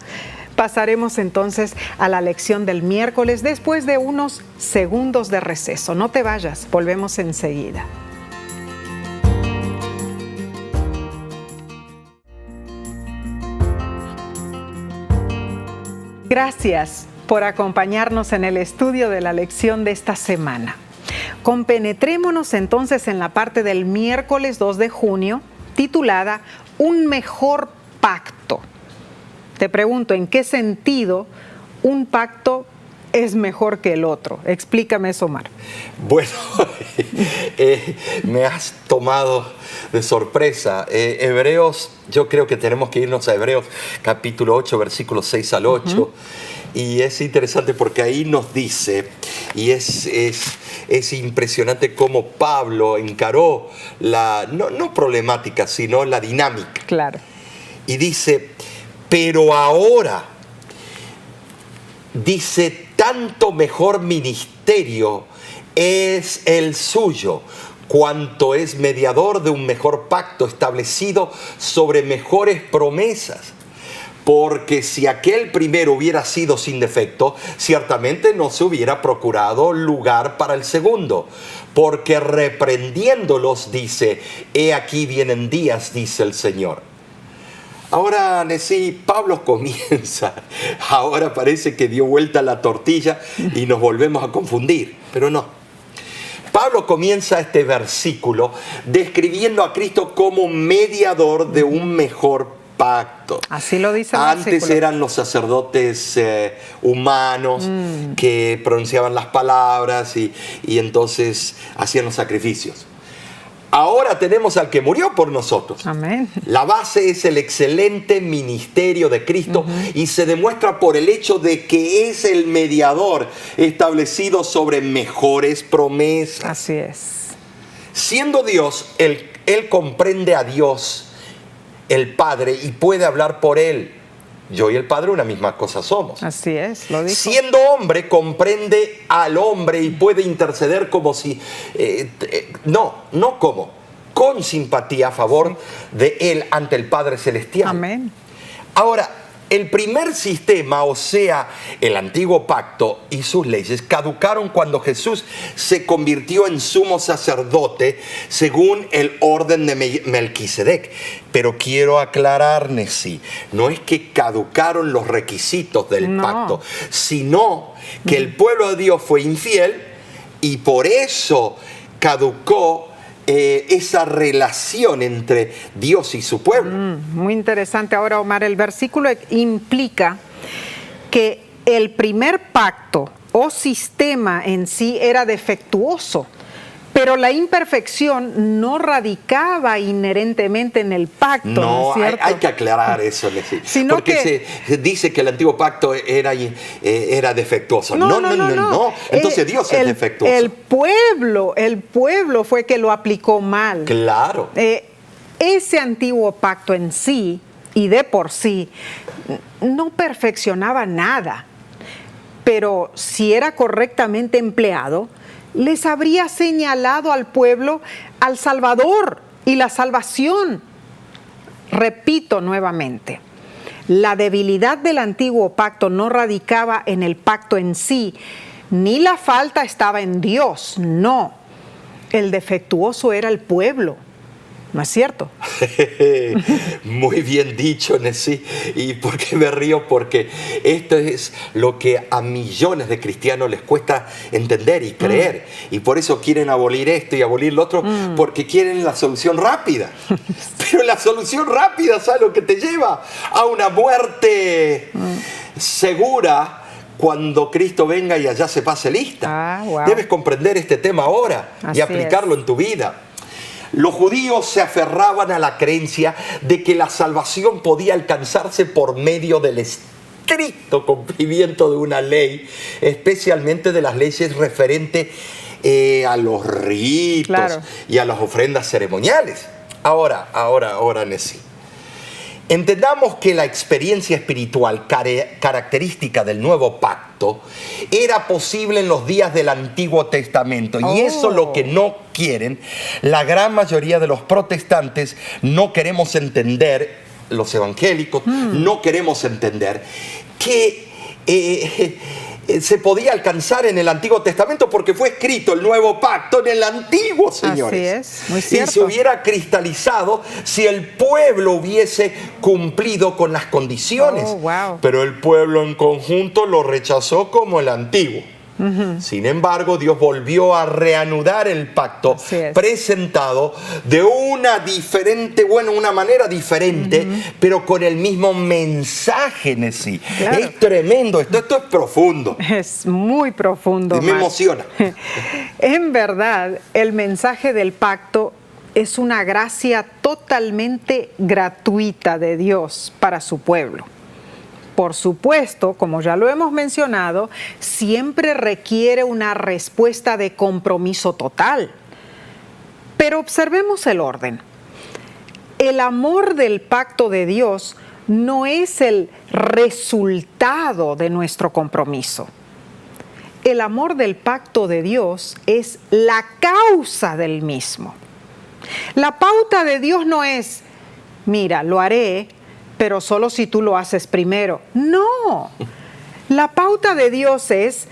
Pasaremos entonces a la lección del miércoles después de unos segundos de receso. No te vayas, volvemos enseguida. Gracias por acompañarnos en el estudio de la lección de esta semana. Compenetrémonos entonces en la parte del miércoles 2 de junio, titulada Un mejor pacto. Te pregunto, ¿en qué sentido un pacto es mejor que el otro? Explícame eso, Omar. Bueno, me has tomado de sorpresa. Hebreos, yo creo que tenemos que irnos a Hebreos capítulo 8, versículos 6 al 8. Y es interesante porque ahí nos dice, y es impresionante cómo Pablo encaró la, no problemática, sino la dinámica. Claro. Y dice, pero ahora, dice, tanto mejor ministerio es el suyo, cuanto es mediador de un mejor pacto establecido sobre mejores promesas. Porque si aquel primero hubiera sido sin defecto, ciertamente no se hubiera procurado lugar para el segundo. Porque reprendiéndolos dice, he aquí vienen días, dice el Señor. Ahora, Nesí, Pablo comienza. Ahora parece que dio vuelta la tortilla y nos volvemos a confundir, pero no. Pablo comienza este versículo describiendo a Cristo como mediador de un mejor pacto. Así lo dice el Antes versículo. eran los sacerdotes humanos que pronunciaban las palabras y entonces hacían los sacrificios. Ahora tenemos al que murió por nosotros. Amén. La base es el excelente ministerio de Cristo y se demuestra por el hecho de que es el mediador establecido sobre mejores promesas. Así es. Siendo Dios, Él comprende a Dios, el Padre, y puede hablar por Él. Yo y el Padre una misma cosa somos. Así es, lo dijo. Siendo hombre, comprende al hombre y puede interceder como si... con simpatía a favor de Él ante el Padre Celestial. Amén. Ahora, el primer sistema, o sea, el antiguo pacto y sus leyes, caducaron cuando Jesús se convirtió en sumo sacerdote según el orden de Melquisedec. Pero quiero aclarar, Nesí, no es que caducaron los requisitos del pacto, sino que el pueblo de Dios fue infiel y por eso caducó esa relación entre Dios y su pueblo. Muy interesante. Ahora, Omar, el versículo implica que el primer pacto o sistema en sí era defectuoso, pero la imperfección no radicaba inherentemente en el pacto, ¿no es cierto? Hay que aclarar eso, Sino porque se dice que el antiguo pacto era defectuoso. No. Entonces Dios es defectuoso. El pueblo fue que lo aplicó mal. Claro. Ese antiguo pacto en sí y de por sí no perfeccionaba nada, pero si era correctamente empleado, les habría señalado al pueblo al Salvador y la salvación. Repito nuevamente, la debilidad del antiguo pacto no radicaba en el pacto en sí, ni la falta estaba en Dios, no. El defectuoso era el pueblo. ¿No es cierto? Muy bien dicho, Nesí. ¿Y por qué me río? Porque esto es lo que a millones de cristianos les cuesta entender y creer. Y por eso quieren abolir esto y abolir lo otro, porque quieren la solución rápida. Pero la solución rápida, ¿sabes lo que te lleva? A una muerte segura cuando Cristo venga y allá se pase lista. Wow. Debes comprender este tema ahora y aplicarlo en tu vida. Los judíos se aferraban a la creencia de que la salvación podía alcanzarse por medio del estricto cumplimiento de una ley, especialmente de las leyes referentes a los ritos y a las ofrendas ceremoniales. Ahora, Nesí. Entendamos que la experiencia espiritual característica del nuevo pacto era posible en los días del Antiguo Testamento. Y eso es lo que no quieren. La gran mayoría de los protestantes no queremos entender, los evangélicos no queremos entender que se podía alcanzar en el Antiguo Testamento porque fue escrito el nuevo pacto en el Antiguo, señores. Así es, muy cierto. Y se hubiera cristalizado si el pueblo hubiese cumplido con las condiciones. Oh, wow. Pero el pueblo en conjunto lo rechazó como el Antiguo. Sin embargo, Dios volvió a reanudar el pacto presentado de una manera diferente, pero con el mismo mensaje en sí. Claro. Es tremendo, esto es profundo. Es muy profundo. Me emociona. En verdad, el mensaje del pacto es una gracia totalmente gratuita de Dios para su pueblo. Por supuesto, como ya lo hemos mencionado, siempre requiere una respuesta de compromiso total. Pero observemos el orden. El amor del pacto de Dios no es el resultado de nuestro compromiso. El amor del pacto de Dios es la causa del mismo. La pauta de Dios no es, mira, lo haré, pero solo si tú lo haces primero. No, la pauta de Dios es,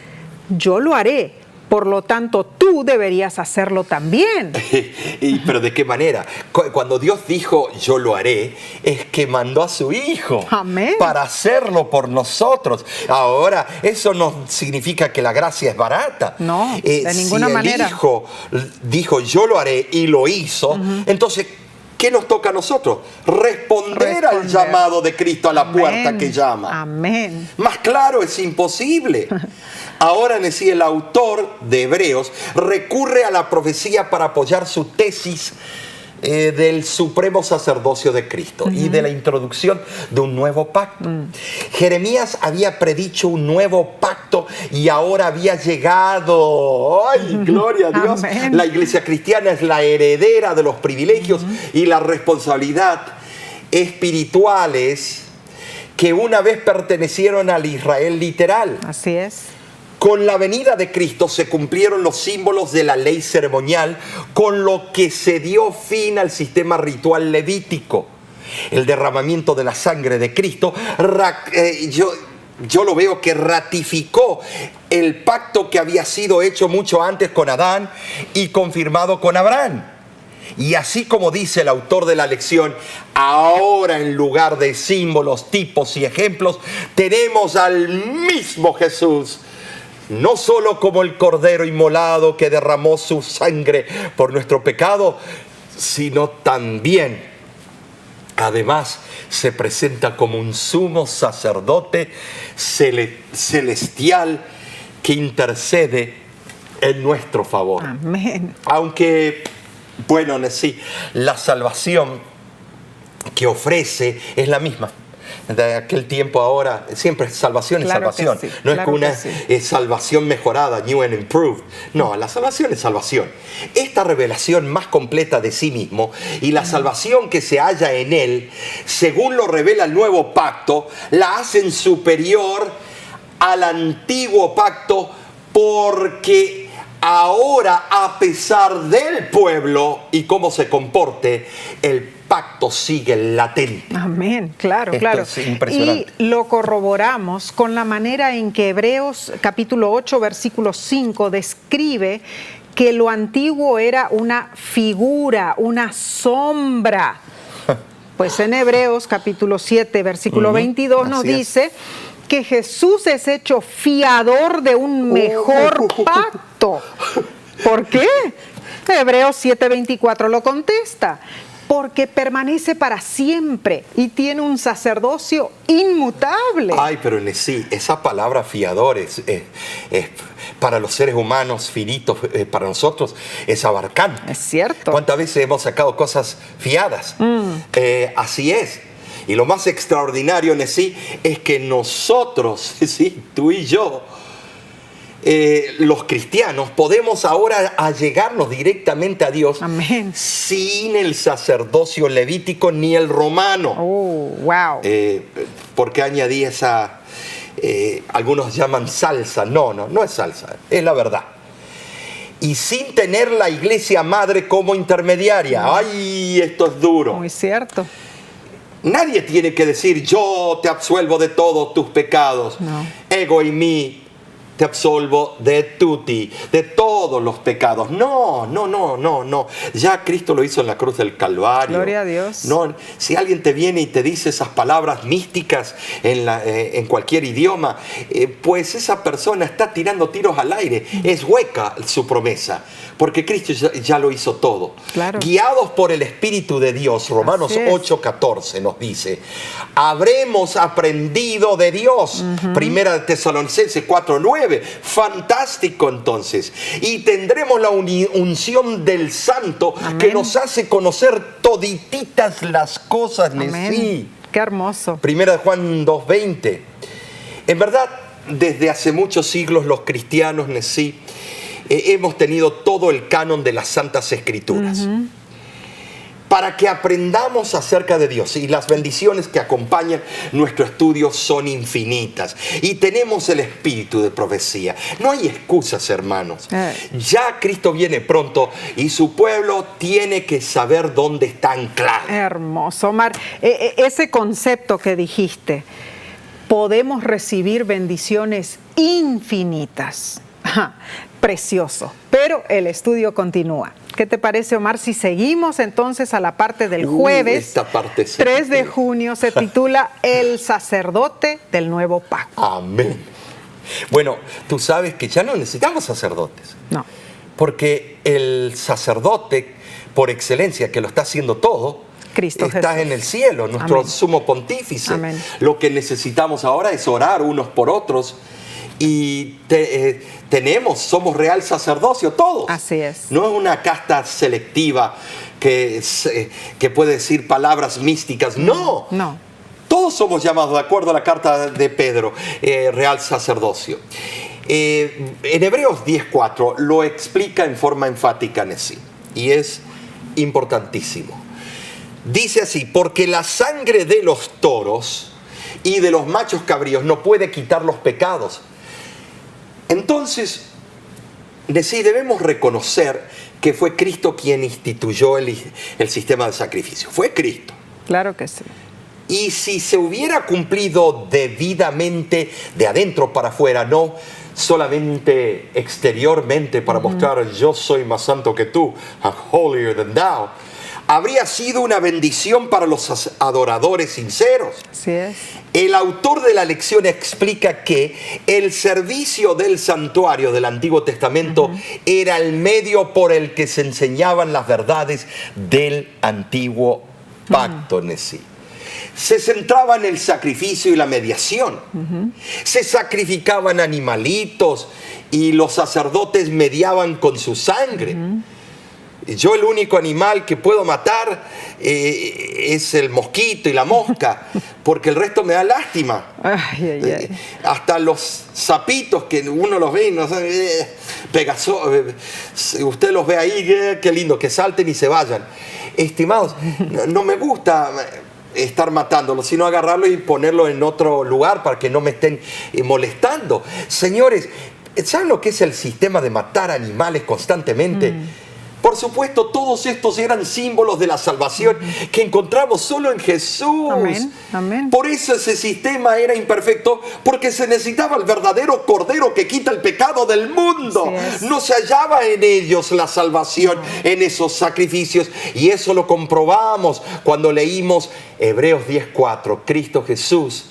yo lo haré, por lo tanto tú deberías hacerlo también. ¿Pero de qué manera? Cuando Dios dijo, yo lo haré, es que mandó a su Hijo. Amén. Para hacerlo por nosotros. Ahora, eso no significa que la gracia es barata. No, de ninguna manera. Si el Hijo dijo, yo lo haré, y lo hizo, entonces, ¿qué nos toca a nosotros? Responder al llamado de Cristo a la puerta que llama. Amén. Más claro es imposible. Ahora en sí el autor de Hebreos recurre a la profecía para apoyar su tesis del supremo sacerdocio de Cristo y de la introducción de un nuevo pacto. Jeremías había predicho un nuevo pacto y ahora había llegado. ¡Ay, gloria a Dios! Amén. La iglesia cristiana es la heredera de los privilegios y la responsabilidad espirituales que una vez pertenecieron al Israel literal. Así es. Con la venida de Cristo se cumplieron los símbolos de la ley ceremonial, con lo que se dio fin al sistema ritual levítico. El derramamiento de la sangre de Cristo, yo lo veo que ratificó el pacto que había sido hecho mucho antes con Adán y confirmado con Abraham. Y así como dice el autor de la lección, ahora en lugar de símbolos, tipos y ejemplos, tenemos al mismo Jesús. No solo como el Cordero inmolado que derramó su sangre por nuestro pecado, sino también, además, se presenta como un sumo sacerdote celestial que intercede en nuestro favor. Amén. Aunque, bueno, sí, la salvación que ofrece es la misma. De aquel tiempo ahora, siempre salvación es salvación. Sí, no es que una salvación mejorada, new and improved. No, la salvación es salvación. Esta revelación más completa de sí mismo y la salvación que se halla en él, según lo revela el nuevo pacto, la hacen superior al antiguo pacto, porque ahora, a pesar del pueblo y cómo se comporte, el pacto sigue latente. Amén, claro, Esto claro. es impresionante. Y lo corroboramos con la manera en que Hebreos capítulo 8, versículo 5 describe que lo antiguo era una figura, una sombra. Pues en Hebreos capítulo 7, versículo 22 nos dice que Jesús es hecho fiador de un mejor pacto. ¿Por qué? Hebreos 7:24 lo contesta. Porque permanece para siempre y tiene un sacerdocio inmutable. Ay, pero sí, esa palabra fiador es para los seres humanos finitos, para nosotros es abarcante. Es cierto. ¿Cuántas veces hemos sacado cosas fiadas? Así es. Y lo más extraordinario en sí es que nosotros, sí, tú y yo, los cristianos podemos ahora allegarnos directamente a Dios. Amén. Sin el sacerdocio levítico ni el romano. Oh, wow. ¿Por qué añadí esa? Algunos llaman salsa. No es salsa, es la verdad. Y sin tener la iglesia madre como intermediaria. ¡Ay, esto es duro! Muy cierto. Nadie tiene que decir, yo te absuelvo de todos tus pecados. No. Ego y mí te absolvo de tutti, de todos los pecados. No. Ya Cristo lo hizo en la cruz del Calvario. Gloria a Dios. No, si alguien te viene y te dice esas palabras místicas en cualquier idioma, pues esa persona está tirando tiros al aire. Es hueca su promesa, porque Cristo ya lo hizo todo. Claro. Guiados por el Espíritu de Dios, Romanos 8:14 nos dice, habremos aprendido de Dios. Primera de Tesalonicenses 4:9. Fantástico, entonces. Y tendremos la unción del Santo. Amén. Que nos hace conocer todititas las cosas. Amén. Qué hermoso. Primera de Juan 2:20. En verdad, desde hace muchos siglos los cristianos, hemos tenido todo el canon de las Santas Escrituras. Para que aprendamos acerca de Dios, y las bendiciones que acompañan nuestro estudio son infinitas, y tenemos el espíritu de profecía. No hay excusas, hermanos. Ya Cristo viene pronto y su pueblo tiene que saber dónde está anclado. Hermoso, Omar. Ese concepto que dijiste, podemos recibir bendiciones infinitas. Precioso, pero el estudio continúa. ¿Qué te parece, Omar, si seguimos entonces a la parte del jueves? Esta parte 3 de junio se titula El sacerdote del nuevo pacto. Amén. Bueno, tú sabes que ya no necesitamos sacerdotes. No. Porque el sacerdote, por excelencia, que lo está haciendo todo, Cristo está Jesús en el cielo, nuestro Amén. sumo pontífice. Amén. Lo que necesitamos ahora es orar unos por otros. Y somos real sacerdocio todos. Así es. No es una casta selectiva que puede decir palabras místicas. No. Todos somos llamados, de acuerdo a la carta de Pedro, real sacerdocio. En Hebreos 10:4 lo explica en forma enfática y es importantísimo. Dice así, porque la sangre de los toros y de los machos cabríos no puede quitar los pecados. Entonces, debemos reconocer que fue Cristo quien instituyó el sistema de sacrificio. Fue Cristo. Claro que sí. Y si se hubiera cumplido debidamente de adentro para afuera, no solamente exteriormente para mostrar yo soy más santo que tú, I'm holier than thou, habría sido una bendición para los adoradores sinceros. Así es. El autor de la lección explica que el servicio del santuario del Antiguo Testamento era el medio por el que se enseñaban las verdades del Antiguo Pacto. Se centraba en el sacrificio y la mediación. Se sacrificaban animalitos y los sacerdotes mediaban con su sangre. Yo el único animal que puedo matar es el mosquito y la mosca, porque el resto me da lástima. Hasta los sapitos que uno los ve, no sé, usted los ve ahí, qué lindo, que salten y se vayan. Estimados, no me gusta estar matándolos, sino agarrarlos y ponerlos en otro lugar para que no me estén molestando. Señores, ¿saben lo que es el sistema de matar animales constantemente? Por supuesto, todos estos eran símbolos de la salvación que encontramos solo en Jesús. Amén. Amén. Por eso ese sistema era imperfecto, porque se necesitaba el verdadero Cordero que quita el pecado del mundo. No se hallaba en ellos la salvación, en esos sacrificios. Y eso lo comprobamos cuando leímos Hebreos 10:4. Cristo Jesús,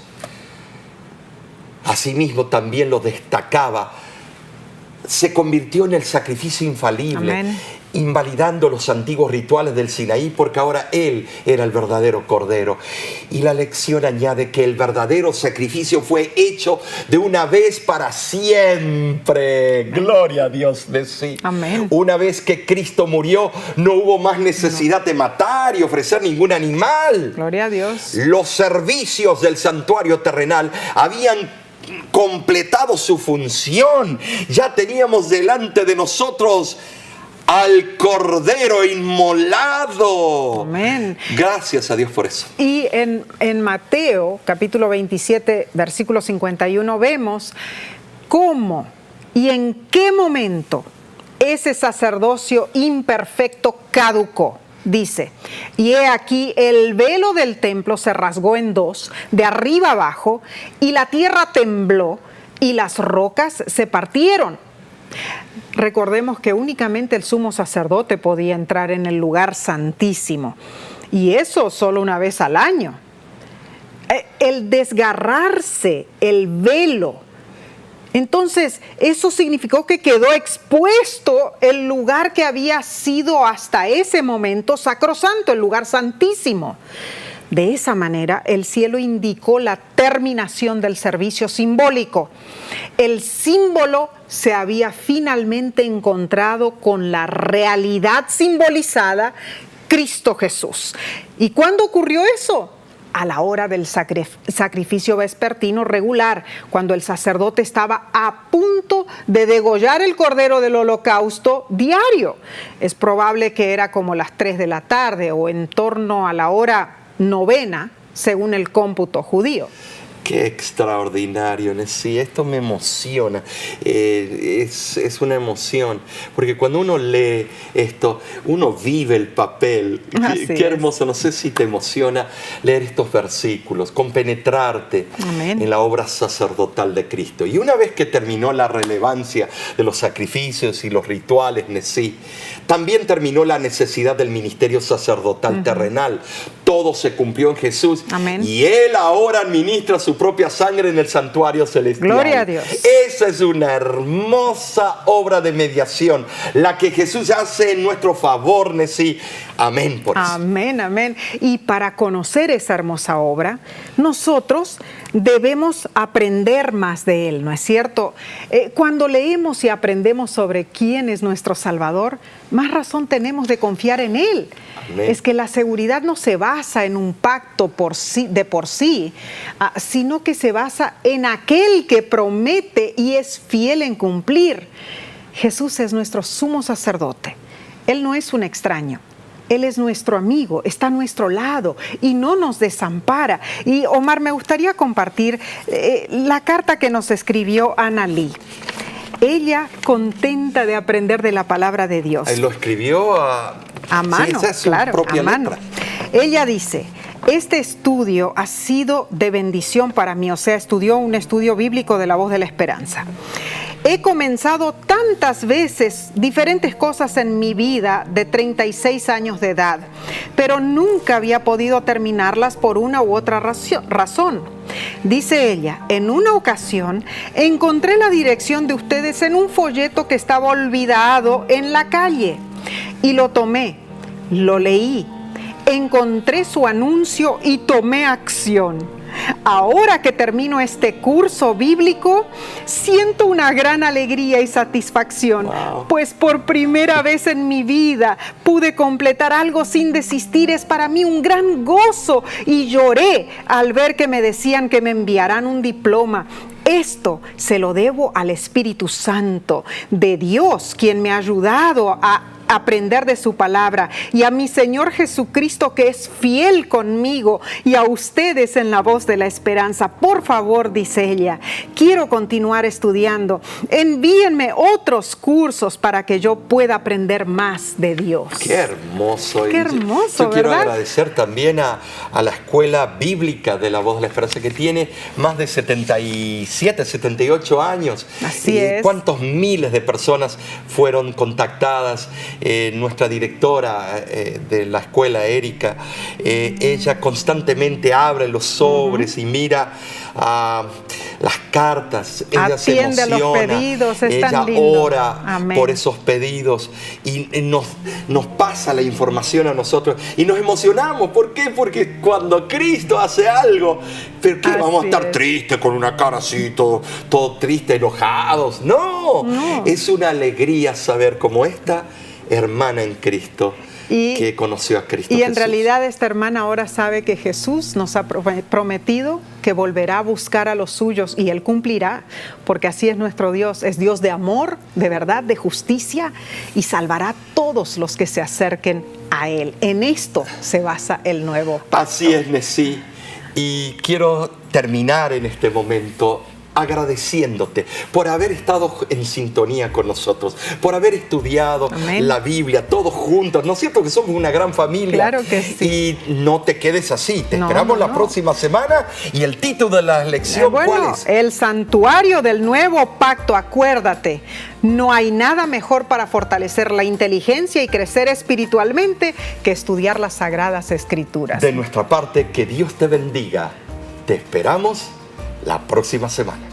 asimismo, también lo destacaba. Se convirtió en el sacrificio infalible. Amén. Invalidando los antiguos rituales del Sinaí, porque ahora Él era el verdadero Cordero. Y la lección añade que el verdadero sacrificio fue hecho de una vez para siempre. Amén. Gloria a Dios de sí. Amén. Una vez que Cristo murió, no hubo más necesidad de matar y ofrecer ningún animal. Gloria a Dios. Los servicios del santuario terrenal habían completado su función. Ya teníamos delante de nosotros al Cordero inmolado. Amén. Gracias a Dios por eso. Y en Mateo, capítulo 27, versículo 51, vemos cómo y en qué momento ese sacerdocio imperfecto caducó. Dice, y he aquí el velo del templo se rasgó en dos, de arriba abajo, y la tierra tembló, y las rocas se partieron. Recordemos que únicamente el sumo sacerdote podía entrar en el lugar santísimo, y eso solo una vez al año. El desgarrarse, el velo, entonces eso significó que quedó expuesto el lugar que había sido hasta ese momento sacrosanto, el lugar santísimo. De esa manera, el cielo indicó la terminación del servicio simbólico. El símbolo se había finalmente encontrado con la realidad simbolizada, Cristo Jesús. ¿Y cuándo ocurrió eso? A la hora del sacrificio vespertino regular, cuando el sacerdote estaba a punto de degollar el cordero del holocausto diario. Es probable que era como las 3 de la tarde o en torno a la hora novena, según el cómputo judío. Qué extraordinario, sí, esto me emociona, es una emoción, porque cuando uno lee esto, uno vive el papel. Qué hermoso, no sé si te emociona leer estos versículos, compenetrarte en la obra sacerdotal de Cristo. Y una vez que terminó la relevancia de los sacrificios y los rituales, sí, también terminó la necesidad del ministerio sacerdotal terrenal. Todo se cumplió en Jesús. Amén. Y Él ahora administra su propia sangre en el santuario celestial. Gloria a Dios. Esa es una hermosa obra de mediación, la que Jesús hace en nuestro favor, sí. Amén por eso. Amén, amén. Y para conocer esa hermosa obra, nosotros debemos aprender más de Él, ¿no es cierto? Cuando leemos y aprendemos sobre quién es nuestro Salvador, más razón tenemos de confiar en Él. Amén. Es que la seguridad no se basa en un pacto de por sí, sino que se basa en aquel que promete y es fiel en cumplir. Jesús es nuestro sumo sacerdote. Él no es un extraño. Él es nuestro amigo, está a nuestro lado y no nos desampara. Y Omar, me gustaría compartir la carta que nos escribió Ana Lee. Ella contenta de aprender de la palabra de Dios. Lo escribió a mano, sí, esa es su propia letra. Ella dice, este estudio ha sido de bendición para mí, o sea, estudió un estudio bíblico de la Voz de la Esperanza. He comenzado tantas veces diferentes cosas en mi vida de 36 años de edad, pero nunca había podido terminarlas por una u otra razón. Dice ella, en una ocasión encontré la dirección de ustedes en un folleto que estaba olvidado en la calle y lo tomé, lo leí, encontré su anuncio y tomé acción. Ahora que termino este curso bíblico, siento una gran alegría y satisfacción, pues por primera vez en mi vida pude completar algo sin desistir. Es para mí un gran gozo y lloré al ver que me decían que me enviarán un diploma. Esto se lo debo al Espíritu Santo de Dios, quien me ha ayudado a aprender de su palabra, y a mi Señor Jesucristo, que es fiel conmigo, y a ustedes en la Voz de la Esperanza. Por favor, dice ella, quiero continuar estudiando. Envíenme otros cursos para que yo pueda aprender más de Dios. Qué hermoso. Qué hermoso, yo quiero ¿verdad? agradecer también a la Escuela Bíblica de la Voz de la Esperanza, que tiene más de 77, 78 años. Así es. ¿Cuántos miles de personas fueron contactadas? Nuestra directora de la escuela, Erika, ella constantemente abre los sobres y mira las cartas, ella atiende se emociona, a los pedidos, es ella tan lindo. ora Amén. por esos pedidos y nos pasa la información a nosotros y nos emocionamos. ¿Por qué? Porque cuando Cristo hace algo, ¿pero qué? ¿Vamos a estar tristes con una cara así, todo triste, enojados? No, es una alegría saber cómo esta hermana en Cristo que conoció a Cristo Y en Jesús. realidad esta hermana ahora sabe que Jesús nos ha prometido que volverá a buscar a los suyos y Él cumplirá, porque así es nuestro Dios. Es Dios de amor, de verdad, de justicia y salvará a todos los que se acerquen a Él. En esto se basa el nuevo pacto. Así es, Nesí. Y quiero terminar en este momento agradeciéndote por haber estado en sintonía con nosotros, por haber estudiado Amén. la Biblia todos juntos. ¿No es cierto que somos una gran familia? Claro que sí. Y no te quedes así. Te No, esperamos no, la no. próxima semana. Y el título de la lección, ¿cuál Bueno, es? el santuario del nuevo pacto, acuérdate, no hay nada mejor para fortalecer la inteligencia y crecer espiritualmente que estudiar las Sagradas Escrituras. De nuestra parte, que Dios te bendiga. Te esperamos la próxima semana.